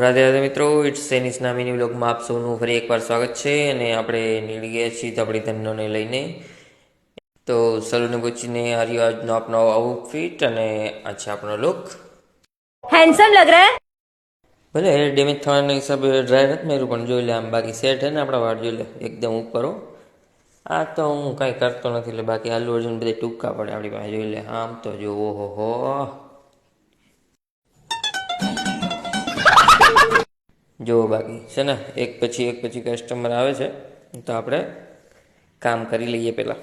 રાધે રાધે મિત્રો, it's સેનિસના mini વ્લોગમાં આપ સૌનું ફરી એકવાર સ્વાગત છે. અને આપણે નીકળી ગયા છીએ તો આપણી ધનોને લઈને. તો સલૂને પહોંચીને હાર્યો આજનો આપણો આઉટફિટ અને આ છે આપણો લુક. हैंडसम लग रहा है. ભલે હેર ડેમેજ થવાના હિસાબે ડ્રાય નથી મેરું, પણ જોઈ લે આમ બાકી સેટ છે ને આપણા વાળ જોઈ લે એકદમ ઉપર હો. આ તો હું કાંઈ કરતો નથી એટલે બાકી આલુ અર્જુન બધે ટૂંકા પડે આપણી પાસે જોઈ લે. આમ તો જો ઓહો જો બાકી છે ને એક પછી કસ્ટમર આવે છે તો આપણે કામ કરી લઈએ પહેલાં.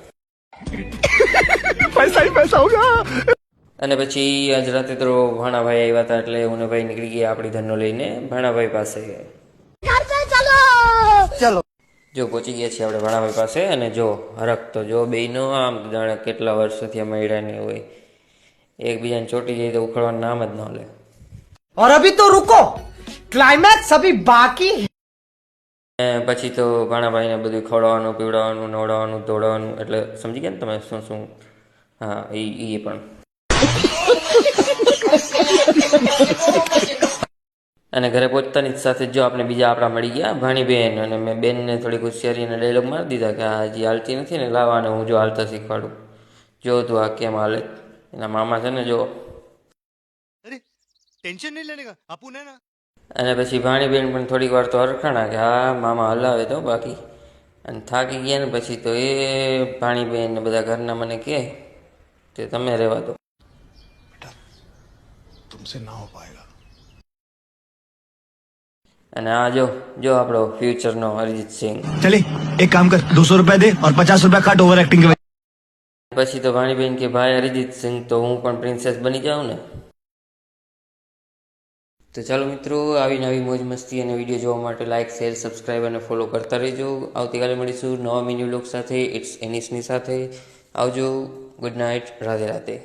પૈસા હોગા. અને પછી આજ રાતે તો ભાણાભાઈ આવ્યા હતા એટલે હું ને ભાઈ નીકળી ગયા આપણી ધનનો લઈને ભાણાભાઈ પાસે. ચલો જો પહોંચી ગયા છીએ આપણે ભાણાભાઈ પાસે. અને જો હરખ તો જો બેયનો આમ જાણે કેટલા વર્ષોથી આ મળ્યા નહીં હોય, એકબીજાને ચોટી જાય તો ઉખડવાનું નામ જ ન લે. और अभी तो रुको, क्लाइमैक्स अभी बाकी है. પછી તો ભાણાભાઈને બધું ખવડાવવાનું, પીવડાવવાનું, નવડાવવાનું, ધોડાવવાનું, એટલે સમજી ગયા ને તમે શું શું. હા એ પણ. અને ઘરે પહોંચતાની જ સાથે જો આપણે બીજા આપણા મળી ગયા ભાણીબેન. અને મેં બેનને થોડીક હોશિયારીને ડાયલોગ મારી દીધા કે આ હજી હાલતી નથી ને, લાવવાને હું જો હાલતા શીખવાડું. જો તું આ કેમ હાલે. એના મામા છે ને જો. टेंशन नहीं लेने का अपन है ना. અને પછી ભાણીબેન પણ થોડીક વાર તો હરખાણા કે હા મામા હલાવે તો બાકી. અને થાકી ગયા ને પછી તો એ ભાણીબેન ને બધા ઘરના મને કહે તે તમે રહેવા દો. तुमसे ना हो पाएगा. અને આ જો આપણો ફ્યુચરનો અરિજીત સિંહ. चले एक काम कर, 200 रुपया दे और 50 रुपया काट ओवर एक्टिंग के. પછી તો ભાણીબેન કે ભાઈ અરિજીત સિંહ તો હું પણ પ્રિન્સેસ બની જાઉં ને. તો ચાલો મિત્રો, આવી નવી મોજ મસ્તી અને વિડીયો જોવા માટે લાઇક, શેર, સબસ્ક્રાઈબ અને ફોલો કરતા રહેજો. આવતીકાલે મળીશું નવા મિની વ્લોગ સાથે, ઇટ્સ એનિસની સાથે. આવજો. Good night. રાધે રાધે.